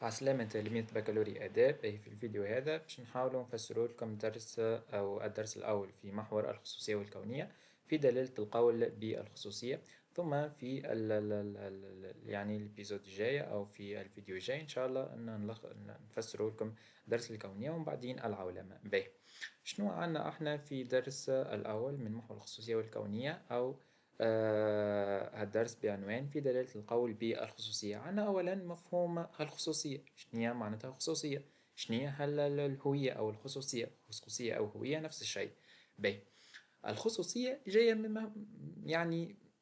عسلامة تلاميذ بكالوريا آداب. في الفيديو هذا باش نحاولوا نفسروا لكم درس أو الدرس الأول في محور الخصوصية والكونية في دلالة القول بالخصوصية. ثم في يعني الابيزود الجاي أو في الفيديو الجاي إن شاء الله نفسروا لكم درس الكونية ومن بعدين العولمة. شنو عنا احنا في درس الأول من محور الخصوصية والكونية أو الدرس بعنوان في دلالة القول بالخصوصية. عنا أولا مفهوم الخصوصية. شنية معناتها خصوصية؟ شنية هل الهوية أو الخصوصية؟ خصوصية أو هوية نفس الشيء. باهي، الخصوصية جاية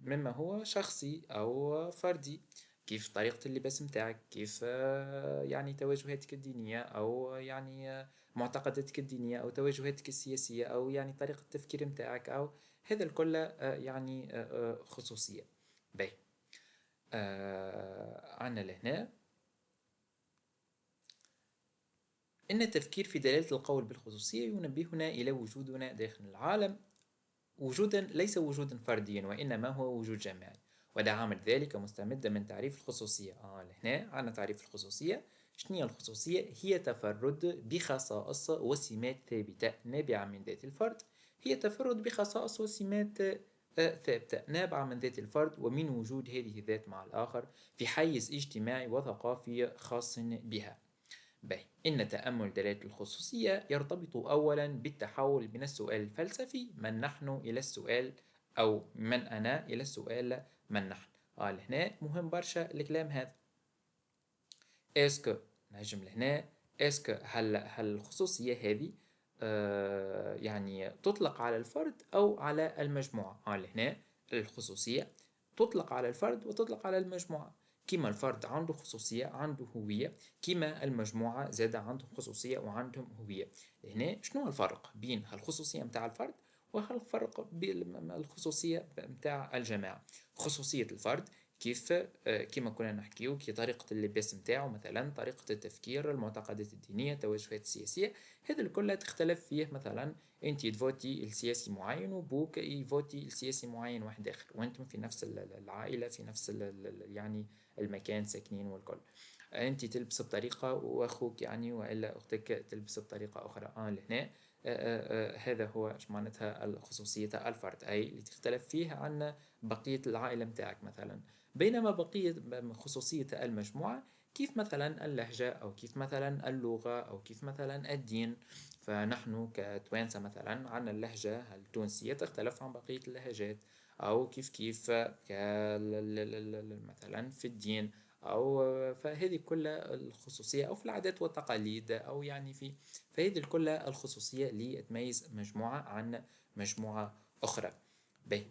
مما هو شخصي أو فردي، كيف طريقة اللباس متاعك، كيف يعني توجهاتك الدينية أو يعني معتقداتك الدينية أو توجهاتك السياسية أو يعني طريقة التفكير متاعك أو هذا الكل يعني خصوصية. باهي، عنا لهنا إن التفكير في دلالة القول بالخصوصية ينبهنا إلى وجودنا داخل العالم وجودا ليس وجودا فرديا وإنما هو وجود جماعي، وده عامل ذلك مستمدا من تعريف الخصوصية. لهنا عنا تعريف الخصوصية. شنو هي الخصوصية؟ هي تفرد بخصائص وسمات ثابتة نابعة من ذات الفرد. هي تفرد بخصائص وسمات ثابتة نابعة من ذات الفرد ومن وجود هذه الذات مع الآخر في حيز اجتماعي وثقافي خاص بها. إن تأمل دلالة الخصوصية يرتبط أولا بالتحول من السؤال الفلسفي من نحن إلى السؤال أو من أنا إلى السؤال من نحن. لهنا مهم برشا الكلام هذا. اسكو نجم لهنا اسكو هل الخصوصية هذه يعني تطلق على الفرد أو على المجموعة؟ لهنا الخصوصية تطلق على الفرد وتطلق على المجموعة. كما الفرد عنده خصوصية عنده هوية، كما المجموعة زاد عندهم خصوصية وعندهم هوية. هنا شنو الفرق بين الخصوصية متاع الفرد والفرق بين الخصوصية متاع الجماعة؟ خصوصية الفرد كيف كما كنا نحكيو كي طريقة اللباس متاعو مثلا، طريقة التفكير، المعتقدات الدينية، التوجهات السياسية، هذا الكل تختلف فيه. مثلا انت تفوتي السياسي معين وبوك يفوتي السياسي معين واحد اخر وانتم في نفس العائلة في نفس يعني المكان ساكنين والكل. انت تلبس بطريقة واخوك يعني والا اختك تلبس بطريقة اخرى. لهنا هذا هو اش معناتها خصوصية الفرد، اي اللي تختلف فيه عن بقية العائلة متاعك مثلا. بينما بقية خصوصية المجموعة كيف مثلا اللهجة أو كيف مثلا اللغة أو كيف مثلا الدين. فنحن كتوانسة مثلا عنا اللهجة التونسية تختلف عن بقية اللهجات، أو كيف مثلا في الدين أو فهذه كل الخصوصية أو في العادات والتقاليد أو يعني فهذه كل الخصوصية لتميز مجموعة عن مجموعة أخرى. باهي،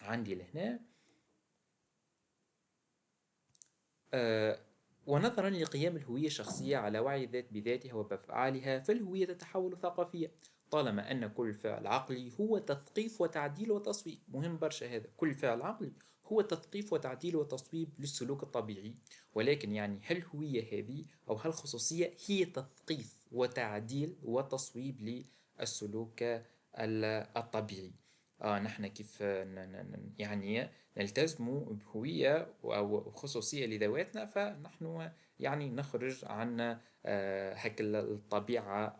عندي لهنا آه، ونظرا لقيام الهوية الشخصية على وعي الذات بذاتها وبأفعالها فالهوية تتحول ثقافية طالما أن كل فعل عقلي هو تثقيف وتعديل وتصويب. مهم برشا هذا، كل فعل عقلي هو تثقيف وتعديل وتصويب للسلوك الطبيعي. ولكن يعني هل الهوية هذه أو هل الخصوصية هي تثقيف وتعديل وتصويب للسلوك الطبيعي؟ نحن كيف يعني نلتزم بهوية أو خصوصية لذواتنا، فنحن يعني نخرج عن هك الطبيعة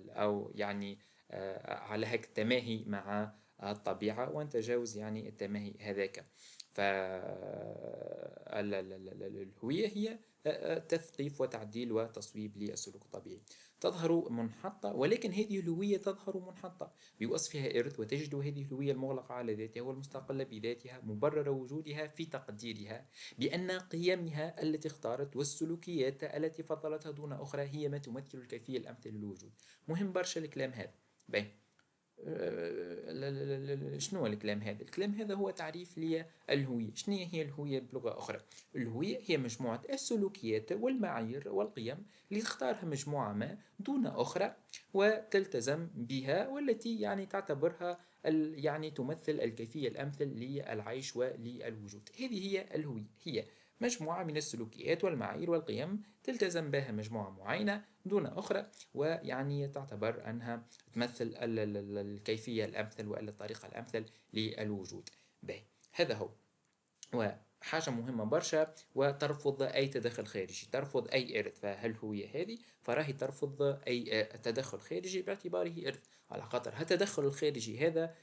أو يعني على هك التماهي مع الطبيعة ونتجاوز يعني التماهي هذاك. فالهوية هي تثقيف وتعديل وتصويب للسلوك الطبيعي. تظهر منحطة، ولكن هذه الهوية تظهر منحطة بوصفها إرث، وتجد هذه الهوية المغلقة على ذاتها والمستقلة بذاتها مبرر وجودها في تقديرها بأن قيمها التي اختارت والسلوكيات التي فضلتها دون أخرى هي ما تمثل الكيفية الأمثل للوجود. مهم برشا الكلام هذا. باهي، شنو الكلام هذا؟ الكلام هذا هو تعريف للهوية. شنو هي الهوية بلغة أخرى؟ الهوية هي مجموعة السلوكيات والمعايير والقيم اللي تختارها مجموعة ما دون أخرى وتلتزم بها، والتي يعني تعتبرها يعني تمثل الكيفية الأمثل للعيش وللوجود. هذه هي الهوية، هي مجموعة من السلوكيات والمعايير والقيم تلتزم بها مجموعة معينة دون أخرى، ويعني تعتبر أنها تمثل الكيفية الأمثل ولا الطريقة الأمثل للوجود. باهي، هذا هو. حاجة مهمة برشا، وترفض أي تدخل خارجي، ترفض أي إرث. فهل هوية هذه فراهي ترفض أي تدخل خارجي باعتباره إرث، على خاطر هالتدخل الخارجي هذا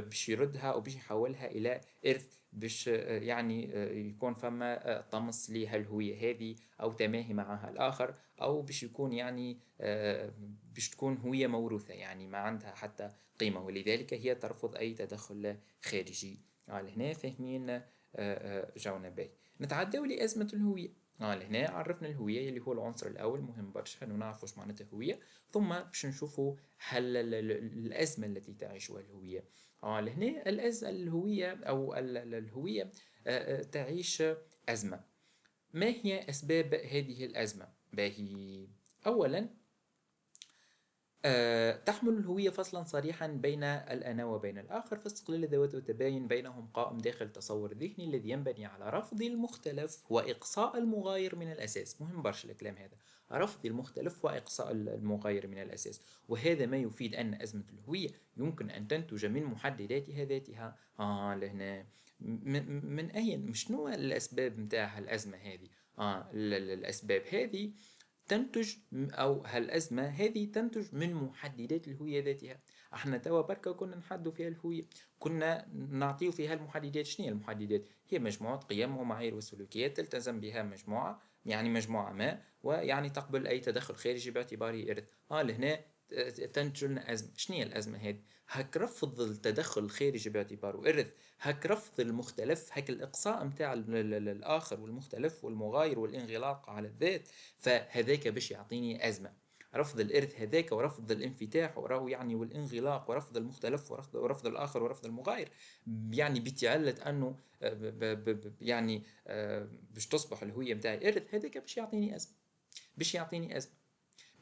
باش يردها أو باش يحولها إلى إرث، باش يعني يكون فما طمس لهالهوية هذه أو تماهي معها الآخر، أو باش يكون يعني باش تكون هوية موروثة يعني ما عندها حتى قيمة، ولذلك هي ترفض أي تدخل خارجي. على هنا فاهمين جونا باهي. نتعداو لأزمة الهوية. لهنا عرفنا الهوية اللي هو العنصر الأول مهم برشا إنه نعرفوا واش معناتها هوية، ثم باش نشوفوا هل الأزمة التي تعيشها الهوية. لهنا الهوية أو الهوية تعيش أزمة. ما هي أسباب هذه الأزمة؟ باهي، أولا تحمل الهوية فصلا صريحا بين الأنا وبين الآخر، فاستقلال الذوات والتباين بينهم قائم داخل تصور ذهني الذي ينبني على رفض المختلف وإقصاء المغاير من الأساس. مهم برشا الكلام هذا، رفض المختلف وإقصاء المغاير من الأساس. وهذا ما يفيد أن أزمة الهوية يمكن أن تنتج من محدداتها ذاتها. لهنا من أين شنو الأسباب متاع الأزمة هذه؟ الأسباب هذه تنتج أو هالأزمة هذه تنتج من محددات الهوية ذاتها. احنا توا بركة كنا نحدوا فيها الهوية، كنا نعطيو فيها المحددات. شنو هي المحددات؟ هي مجموعة قيم ومعايير وسلوكيات تلتزم بها مجموعة، يعني مجموعة ما، ويعني تقبل أي تدخل خارجي باعتباره إرث. لهنا تنتج لنا أزمة. شنو هي الأزمة هذه؟ هك رفض التدخل الخارجي باعتباره إرث، هك رفض المختلف، هك الإقصاء متاع الآخر والمختلف والمغاير والانغلاق على الذات. فهذاك باش يعطيني أزمة. رفض الإرث هذاك ورفض الانفتاح وراه يعني والانغلاق ورفض المختلف ورفض الآخر ورفض المغاير، يعني بتعلة أنه يعني باش تصبح الهوية متاعي إرث، هذاك باش يعطيني أزمة. باش يعطيني أزمة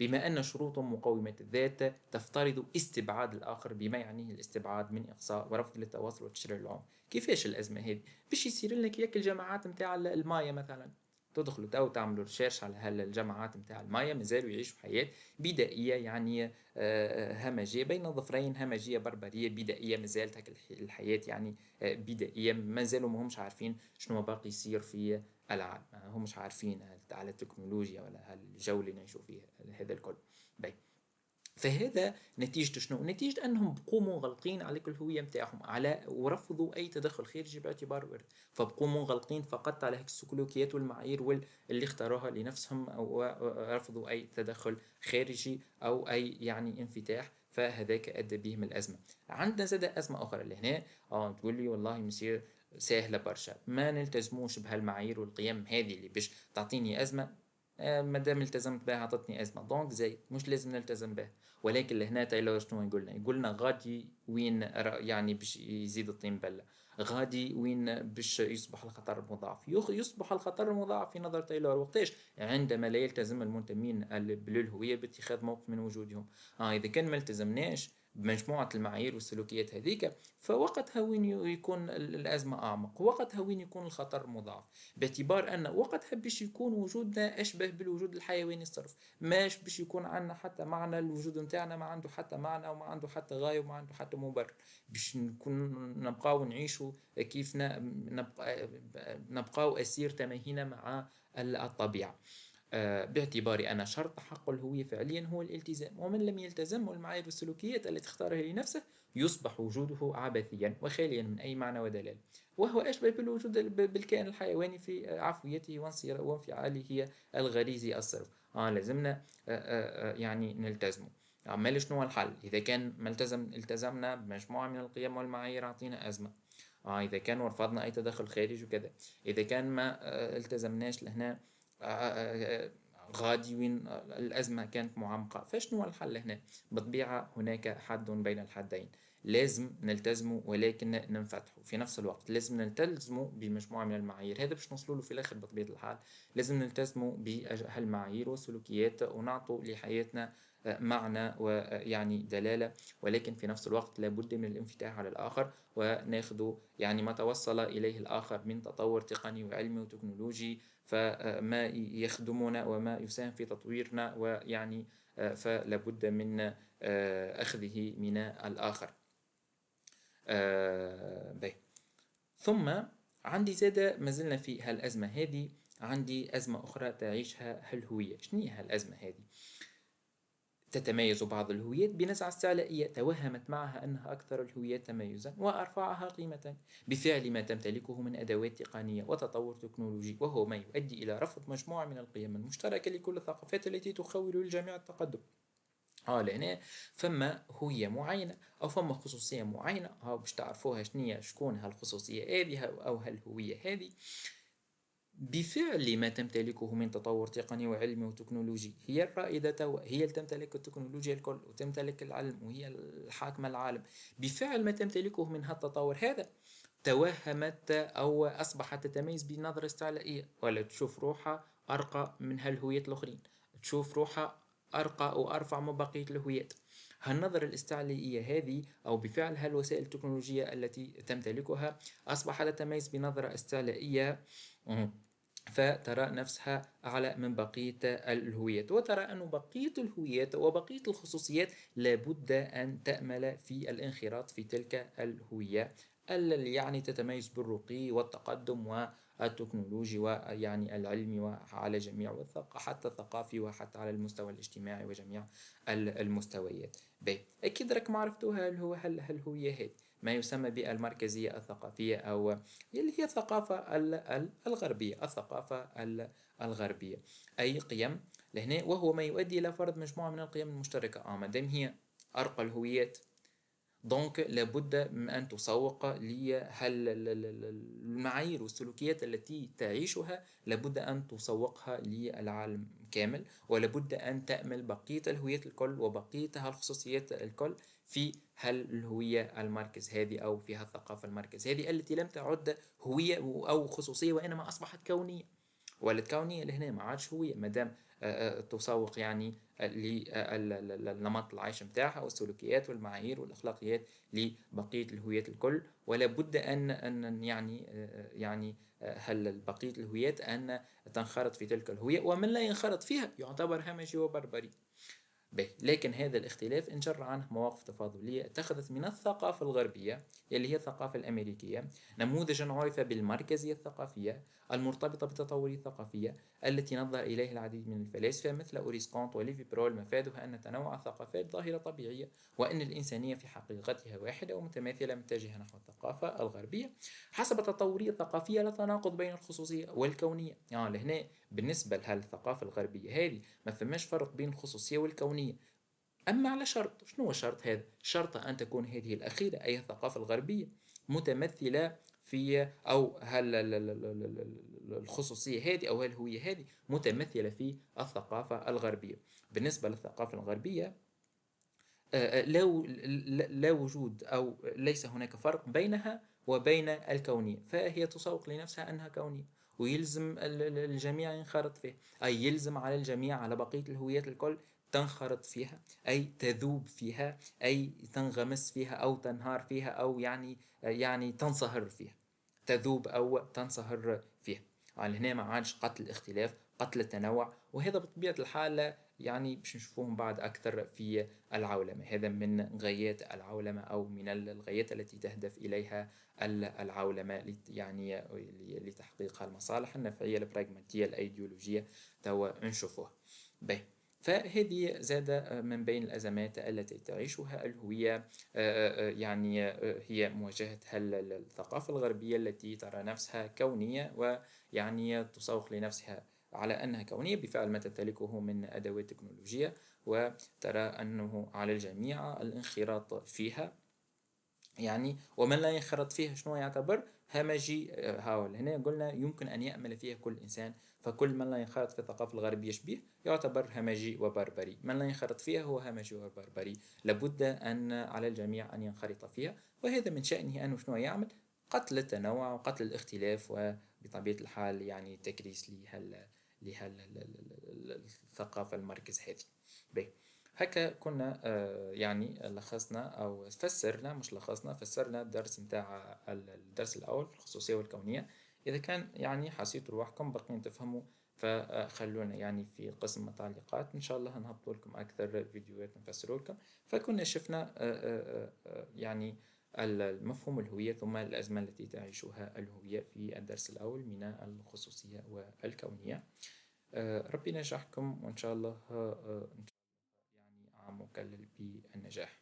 بما أن شروط مقومة الذات تفترض استبعاد الآخر، بما يعنيه الاستبعاد من إقصاء ورفض للتواصل وتشريع العمر. كيفاش الأزمة هذه؟ باش يصير لك ياك الجماعات متاع المايا مثلا، تدخلوا تو تعملوا ريسيرش على هالجماعات متاع المايا، مازالوا يعيشوا حياة بدائية يعني همجية بين ظفرين، همجية بربرية بدائية، مازالت هك الحياة يعني بدائية، مازالوا ما همش عارفين شنو باقي يصير في العالم، ما همش عارفين على التكنولوجيا ولا الجو اللي نعيشوا فيه هذا الكل. باي، فهذا نتيجة شنو؟ نتيجة أنهم بقوا منغلقين على كل الهوية متاعهم، على ورفضوا أي تدخل خارجي باعتباره إرث، فبقوا منغلقين فقط على هيك السلوكيات والمعايير اللي اختاروها لنفسهم، أو رفضوا أي تدخل خارجي أو أي يعني انفتاح، فهذاك أدى بهم الأزمة. عندنا زاد أزمة أخرى لهنا. تقول لي والله مسير سهلة برشا، ما نلتزموش بهالمعايير والقيم هذه اللي باش تعطيني أزمة. ما دام التزمت بها عطتني أزمة، دونك زي مش لازم نلتزم بها. ولكن لهنا تايلور شنو يقولنا غادي وين يعني باش يزيد الطين بلة، غادي وين باش يصبح الخطر مضاعف. يصبح الخطر المضاعف في نظر تايلور وقتاش؟ عندما لا يلتزم المنتمين بالهوية باتخاذ موقف من وجودهم. إذا كان ما التزمناش بمجموعة المعايير والسلوكيات هذيك، فوقتها وين يكون الأزمة أعمق، وقتها وين يكون الخطر مضاعف، باعتبار أن وقتها باش يكون وجودنا أشبه بالوجود الحيواني الصرف، ماش باش يكون عندنا حتى معنى. الوجود نتاعنا ما عنده حتى معنى وما عنده حتى غاية وما عنده حتى مبرر، باش نبقاو نعيشوا كيفنا، نبقاو أسير تماهينا مع الطبيعة. باعتبار أن شرط حق الهوية فعليا هو الالتزام، ومن لم يلتزم والمعايير والسلوكيات التي اختارها لنفسه يصبح وجوده عبثيا وخاليا من أي معنى ودلالة، وهو أشبه بالوجود بالكائن الحيواني في عفويته وانفعاله الغريزي الصرف. لازمنا يعني نلتزمه. عمال شنو الحل؟ إذا كان ما التزمنا بمجموعة من القيم والمعايير أعطينا أزمة. إذا كان ورفضنا أي تدخل خارجي وكذا، إذا كان ما التزمناش لهنا غادي وين الأزمة كانت معمقة. فشنو الحل هنا؟ بالطبيعة هناك حد بين الحدين، لازم نلتزمه ولكن ننفتحه في نفس الوقت. لازم نلتزمه بمجموعة من المعايير، هذا باش نوصلوا له في الآخر بطبيعة الحال. لازم نلتزمه بهالمعايير والسلوكيات ونعطوا لحياتنا معنى ويعني دلالة، ولكن في نفس الوقت لابد من الانفتاح على الآخر، وناخذ يعني ما توصل إليه الآخر من تطور تقني وعلمي وتكنولوجي، فما يخدمنا وما يساهم في تطويرنا، ويعني فلابد من أخذه من الآخر. ثم عندي زادة ما زلنا في هالأزمة هذه، عندي أزمة أخرى تعيشها الهوية. شنو هي هالأزمة هذه؟ تتميز بعض الهويات بنزعة استعلائية توهمت معها أنها أكثر الهويات تميزا وأرفعها قيمة بفعل ما تمتلكه من أدوات تقنية وتطور تكنولوجي، وهو ما يؤدي إلى رفض مجموعة من القيم المشتركة لكل الثقافات التي تخول للجميع التقدم. لهنا فما هوية معينة أو فما خصوصية معينة، باش تعرفوها شنية شكون هالخصوصية هذه أو هالهوية هذه. بفعل ما تمتلكه من تطور تقني وعلمي وتكنولوجي، هي الرائدة وهي اللي تمتلك التكنولوجيا الكل وتمتلك العلم وهي الحاكمة العالم. بفعل ما تمتلكه من هالتطور هذا توهمت أو أصبحت تتميز بنظرة استعلائية، ولا تشوف روحها أرقى من هالهويات الآخرين، تشوف روحها أرقى وأرفع من بقية الهويات. هالنظرة الاستعلائية هذه أو بفعل هالوسائل التكنولوجية التي تمتلكها أصبحت تتميز بنظرة استعلائية، فترى نفسها أعلى من بقية الهويات، وترى أن بقية الهويات وبقية الخصوصيات لابد أن تأمل في الانخراط في تلك الهوية التي يعني تتميز بالرقي والتقدم والتكنولوجي ويعني العلمي وعلى جميع حتى الثقافي وحتى على المستوى الاجتماعي وجميع المستويات. أكيد راك معرفتوها الهوية هذه ما يسمى بالمركزية الثقافية، أو اللي هي الثقافة الغربية، الثقافة الغربية، أي قيم لهنا، وهو ما يؤدي إلى فرض مجموعة من القيم المشتركة. ما دام هي أرقى الهويات، دونك لابد من أن تسوق للمعايير والسلوكيات التي تعيشها، لابد أن تسوقها للعالم كامل، ولابد أن تأمل بقية الهويات الكل وبقية الخصوصيات الكل في الهوية المركز هذه أو في الثقافة المركز هذه التي لم تعد هوية أو خصوصية وإنما أصبحت كونية. والكونية لهنا ما عادش هوية مادام تسوق يعني للنمط العيش متاعها والسلوكيات والمعايير والأخلاقيات لبقية الهويات الكل. ولا بد أن يعني هل بقية الهويات أن تنخرط في تلك الهوية، ومن لا ينخرط فيها يعتبر همجي وبربري. لكن هذا الاختلاف انجر عنه مواقف تفاضلية اتخذت من الثقافة الغربية اللي هي الثقافة الأمريكية نموذجا عرف بالمركزية الثقافية المرتبطة بالتطور الثقافية، التي نظر إليه العديد من الفلاسفة مثل أوريس كونت وليفي برول. مفادها أن تنوع الثقافات ظاهرة طبيعية، وأن الإنسانية في حقيقتها واحدة ومتماثلة، متجهة نحو الثقافة الغربية حسب التطورية الثقافية لا تناقض بين الخصوصية والكونية. لهنا بالنسبة للثقافة الغربية هذه ما فماش فرق بين الخصوصية والكونية، أما على شرط. شنو هو الشرط هذا؟ شرط أن تكون هذه الأخيرة أي الثقافة الغربية متمثلة في أو هل الخصوصية هذه أو الهوية هذه متمثلة في الثقافة الغربية. بالنسبة للثقافة الغربية لا وجود أو ليس هناك فرق بينها وبين الكونية، فهي تسوق لنفسها أنها كونية ويلزم الجميع ينخرط فيها، أي يلزم على الجميع على بقية الهويات الكل تنخرط فيها، أي تذوب فيها، أي تنغمس فيها أو تنهار فيها، أو يعني تنصهر فيها، تذوب أو تنصهر فيها. يعني هنا ما عادش قتل الاختلاف، قتل التنوع، وهذا بطبيعة الحال يعني باش نشوفوهم بعد أكثر في العولمة. هذا من غايات العولمة أو من الغايات التي تهدف إليها العولمة، يعني لتحقيق المصالح النفعية البراغماتية الأيديولوجية توا نشوفوها. به فهذه زاد من بين الأزمات التي تعيشها الهوية، يعني هي مواجهة الثقافة الغربية التي ترى نفسها كونية ويعني تسوق لنفسها على أنها كونية بفعل ما تمتلكه من أدوات تكنولوجية، وترى أنه على الجميع الانخراط فيها. يعني ومن لا ينخرط فيها شنو يعتبر همجي. هاول هنا قلنا يمكن أن يأمل فيها كل إنسان، فكل من لا ينخرط في الثقافة الغربية شبيه يعتبر همجي وبربري، من لا ينخرط فيها هو همجي وبربري. لابد أن على الجميع أن ينخرط فيها، وهذا من شأنه أنه شنو يعمل قتل التنوع وقتل الاختلاف، وبطبيعة الحال يعني تكريس الثقافة المركز هذه. هكا كنا يعني لخصنا أو فسرنا، مش لخصنا، فسرنا الدرس متاع الدرس الأول في الخصوصية والكونية. إذا كان يعني حسيتوا روحكم باقيين تفهموا فخلونا يعني في قسم التعليقات، إن شاء الله نهبط لكم أكثر فيديوهات نفسروا لكم. فكنا شفنا يعني المفهوم الهوية ثم الأزمة التي تعيشها الهوية في الدرس الأول من الخصوصية والكونية. ربي نجحكم وإن شاء الله يعني عام مكلل بالنجاح.